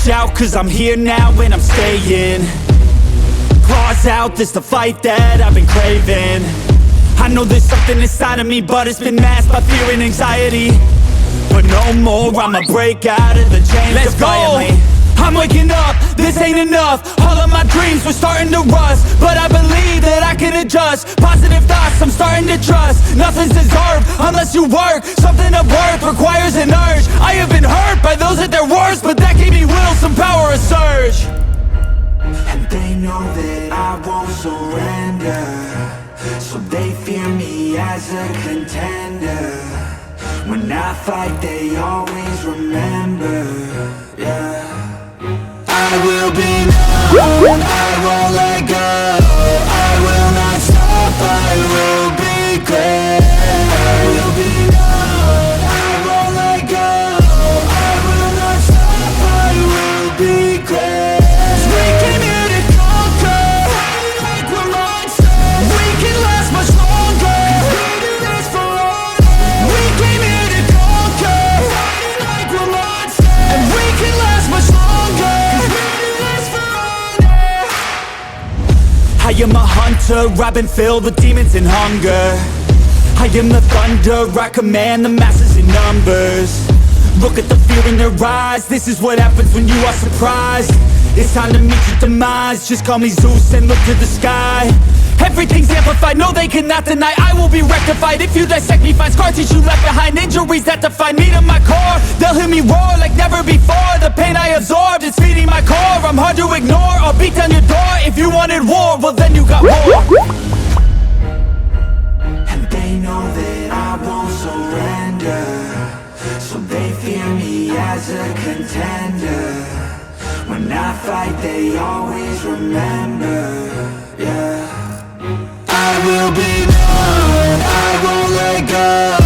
Watch out, cause I'm here now and I'm staying. Claws out, this the fight that I've been craving. I know there's something inside of me, but it's been masked by fear and anxiety. But no more, I'ma break out of the chains. Let's defiantly. Go! I'm waking up, this ain't enough. All of my dreams were starting to rust, but I believe that I can adjust. Positive thoughts, I'm starting to trust. Nothing's deserved unless you work. Something of worth requires an urge. I have been hurt by those at their worst, but that gave me will, some power, a surge. And they know that I won't surrender, so they fear me as a contender. When I fight, they always remember, yeah. I will be known, I won't let go. I will not stop, I will be great. I will be known, I won't let go. I will not stop, I will be great. 'Cause we came here to conquer, fighting like we're monsters. We can last much longer, 'cause we do this for honor. We came here to conquer, fighting like we're monsters. And we can last much longer, 'cause we do this for honor. I am a hunter, I've been filled with demons and hunger. I am the thunder, I command the masses in numbers. Look at the fear in their eyes, this is what happens when you are surprised. It's time to meet your demise, just call me Zeus and look to the sky. Everything's amplified, no they cannot deny. I will be rectified, if you dissect me, find scars that you left behind. Injuries that define me to my core, they'll hear me roar like never before. The pain I absorbed, it's feeding my core. I'm hard to ignore, I'll beat down your door. If you wanted war, well then you got war. And they know that I won't surrender, so they fear me as a contender. When I fight, they always remember, yeah. I will be known, I won't let go.